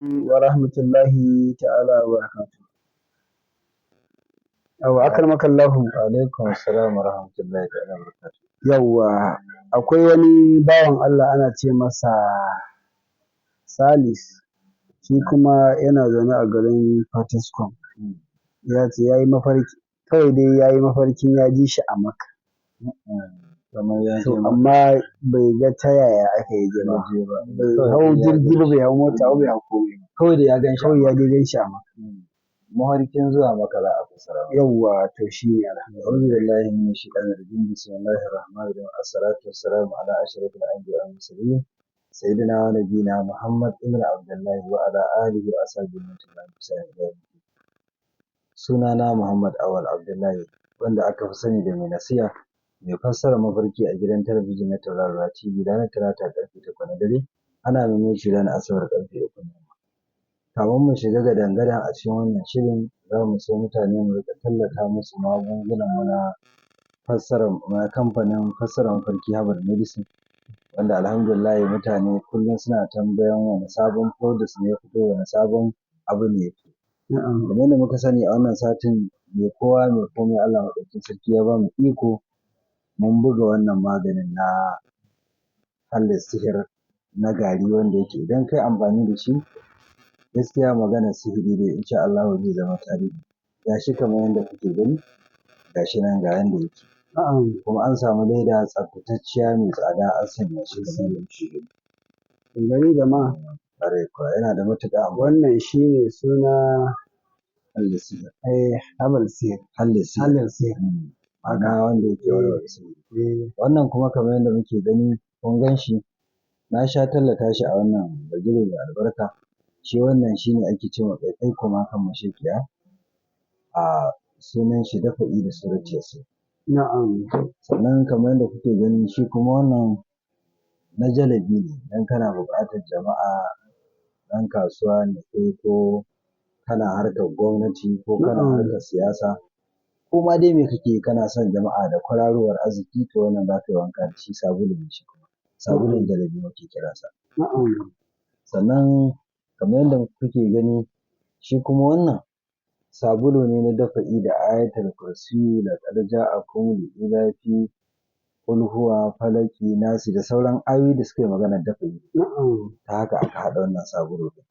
wa rahmatullahi ta'ala wa barakatuh. Yawwa akramakallahu. Alaikum assalam wa rahmatullahi ta'ala wa barakatuh. Yawwa akwai wani bawan Allah ana ce masa Salis, shi kuma yana zaune a garin Fatiskum. Ya ce ya yi mafarki, kawai dai ya yi mafarkin ya ji shi a Makka. Kamar ya je To amma bai ga ta yaya aka yi je ba. Bai hau jirgi ba, bai hau mota ba, bai hau komai ba. kawai da ya gan shi. Kawai ya dai gan shi a Makka. Mafarkin zuwa Makka za a fassara. Yawwa to shi ne alhamdulillah. أعوذ بالله من الشيطان الرجيم بسم الله الرحمن الرحيم الصلاة والسلام على أشرف الأنبياء والمرسلين سيدنا ونبينا محمد بن عبد الله وعلى آله وأصحابه أجمعين. Sunana Muhammad Awal Abdullahi wanda aka fi sani da mai nasiha mai fassara mafarki a gidan talabijin na Tauraruwa TV ranar Talata ƙarfe 8 na dare ana nuna shi ranar Asabar ƙarfe 3 na yamma. Kafin mu shiga gadan-gadan a cikin wannan shirin za mu so mutane mu riƙa tallata musu magungunan mu na kamfanin fassara mafarki Herbal Medicine wanda alhamdulillahi mutane kullum suna tambayan wani sabon product ne ya fito, wani sabon abu ne ya fito. Kamar yadda muka sani a wannan satin mai kowa mai komai Allah maɗaukakin sarki ya bamu iko mun buga wannan maganin na Hallis Sihir na gari wanda yake idan kai amfani da shi gaskiya maganar sihiri dai insha Allahu zai zama tarihi. Gashi kamar yadda kuke gani, gashi nan ga yanda yake. Kuma an samu leda tsaftatacciya mai tsada an sanya shi kamar yadda kuke gani. Gani da ma Ƙwarai kuwa yana da matuƙar amfani. wannan shi ne suna Hallis Sihir. Herbal Sihir. Hallis Sihir. Hallis Sihir. Ma'ana wanda yake warware sihiri. Wannan kuma kamar yadda muke gani kun gan shi na sha tallata shi a wannan bagire mai albarka. Shi wannan shi ne ake ce ma ƙaiƙai ma kan mashaƙiya. Sunan shi dafa'i da surati Yasin. Na'am. Sannan kamar yadda kuke gani shi kuma wannan na jalabi ne idan kana buƙatar jama'a, ɗan kasuwa ne kai ko kana harkar gwamnati ko kana harkar siyasa ko ma dai me kake yi kana son jama'a da kwararowar arziki to wannan za ka yi wanka da shi sabulu ne shi kuma. Sabulun jalabi muke kiransa. Na'am. Sannan kamar yadda kuke gani shi kuma wannan sabulu ne na dafa'i da Ayatul Kursiyu, Laqad ja'akum li'ilafi, Qul huwa, Falaki, Nasi da sauran ayoyi da suka yi maganar dafa'i. Na'am. Ta haka aka haɗa wannan sabulu ɗin.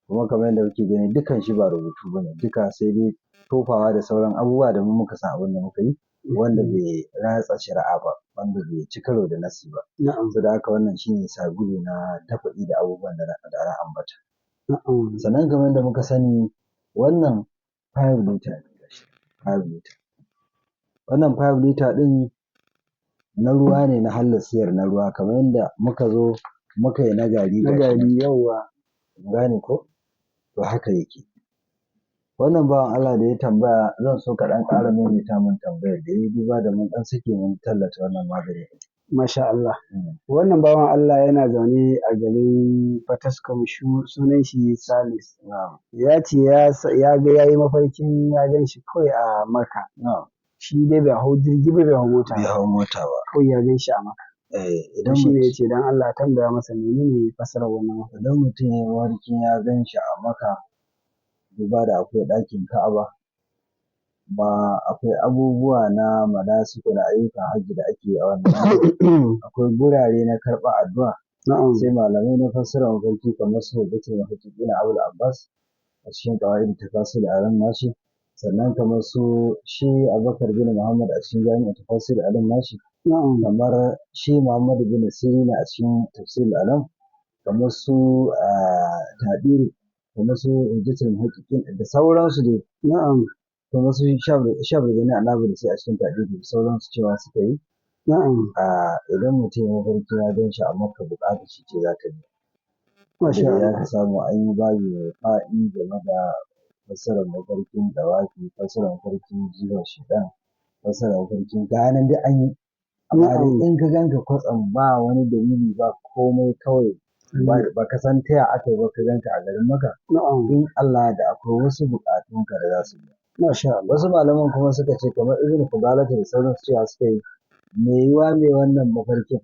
Kuma kamar yadda kuke gani dukkan shi ba rubutu ba ne, duka sai dai tofawa da sauran abubuwa da mu muka san abin da muka yi wanda bai ratsa shari'a ba, wanda bai ci karo da nassi ba. Na'am. Saboda haka wannan shi ne sabulu na dafa'i da abubuwan da na ambata. Na'am. Sannan kamar yadda muka sani wannan 5 litre ne gashi 5 litre. Wannan 5 litre ɗin na ruwa ne na Hallis Sihir na ruwa kamar yadda muka zo muka yi na gari Na gashi nan. gari yawwa. Kun gane ko? To haka yake. Wannan bawan Allah da ya tambaya zan so ka ɗan ƙara maimaita min tambayar da ya yi duba da mun ɗan sake mun tallata wannan magani. Masha Allah. Wannan bawan Allah yana zaune a garin Fataskum sunan shi Salis. Na'am. Ya ce ya ga ya yi mafarkin ya gan shi kawai a Makka. Na'am. Shi dai bai hau jirgi ba, bai hau mota Bai ba. hau mota ba. Kawai ya gan shi a Makka. Idan Shi ne ya ce don Allah tambaya masa menene fassarar wannan mafarki. idan mutum ya yi mafarkin ya gan shi a Makka duba da akwai ɗakin Ka'aba ba akwai abubuwa na manasiku na ayyukan hajji da ake yi a wannan wuri. Akwai gurare na karɓar addu'a. Na'am. Sai malamai na fassara mafarki kamar su Hujjatul Muhaqqiqin Abul Abbas a cikin Qawaid Tafasil Alam nashi, sannan kamar su shi Abubakar bin Muhammad a cikin Jami'u Tafasil Alam nashi, Na'am. kamar shi Muhammad bin Sirin a cikin Tafsir Alam, kamar su Tabiri, kamar su Hujjatul Muhaqqiqin da sauransu dai. Na'am. Kamar su Shabir bin Anabulsi a cikin Tabiri da sauransu cewa suka yi. Na'am. Idan mutum ya mafarki ya gan shi a Makka buƙatar shi ce za ta biya. Masha Da Allah. za ka samu an yi babi mai faɗi game da fassarar mafarkin ɗawafi, fassarar mafarkin jifan shaiɗan, fassarar mafarkin ga nan dai an yi. Amma dai in ka ganka kwatsam ba wani dalili ba komai kawai ba ka san ta ya aka yi ba ka ganka a garin Makka. Na'am. In Allah da akwai wasu buƙatunka da za su biya. Masha Allah. Wasu malaman kuma suka ce kamar Ibn Fudalata da sauransu cewa suka yi mai yiwuwa mai wannan mafarkin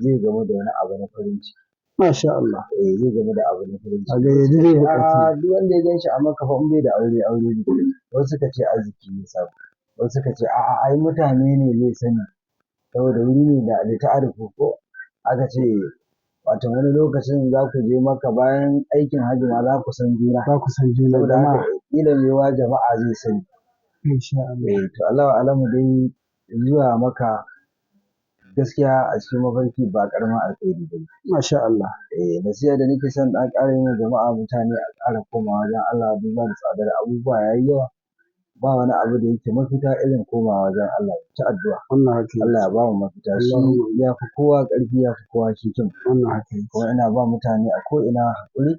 zai gamu da wani abu na farin ciki. Masha Allah. Zai game da abu na farin A ciki. ga Wasu yaji suka zai ce buƙatu. duk wanda ya ganshi a Makka fa in bai da aure aure ne. Wasu suka ce arziki ya samu. Wasu suka ce a'a ai mutane ne zai sani saboda wuri ne da ta'arifu ko aka ce wato wani lokacin za ku je Makka bayan aikin hajji ma za ku san juna. Za ku san juna Saboda haka jama'a. ƙila mewa jama'a zai sani. Insha Allah. To Allahu a'lamu dai zuwa Makka gaskiya a cikin mafarki ba ƙaramin alkhairi ba ne. Masha Allah. Nasiha da nake son ɗan ƙara yi wa jama'a mutane a ƙara komawa wajen Allah duba da tsadar abubuwa ya yi yawa. Ba wani abu da yake mafita irin komawa wajen Allah ta addu'a. Wannan haka yake. Allah ya ba mu mafita. Shi ya fi kowa ƙarfi ya fi kowa hikima. Wannan haka yake. Kuma ina ba mutane a ko'ina haƙuri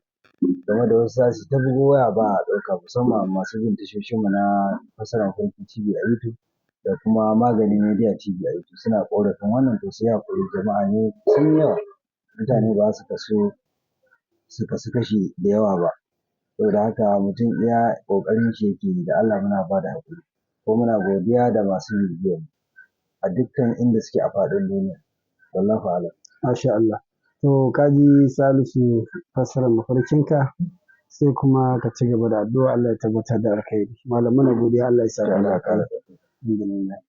game da wasu za su ta bugo waya ba a ɗauka musamman masu bin tashoshinmu na fassarar mafarki TV a YouTube da kuma Magani Media TV a YouTube suna ƙorafin wannan to su yi haƙuri jama'a ne sun yawa. Mutane ba su kasu kashi da yawa ba. Saboda haka mutum iya ƙoƙarin shi yake yi da Allah muna ba da haƙuri. Ko muna godiya da masu bibiyar mu a dukkan inda suke a faɗin duniya. Wallahu a'lam. Masha Allah. To ka ji Salisu fassarar mafarkinka sai kuma ka ci gaba da addu'a Allah ya tabbatar da alkhairi. Malam muna godiya Allah ya sa ka lafiya. Alhamdulillah.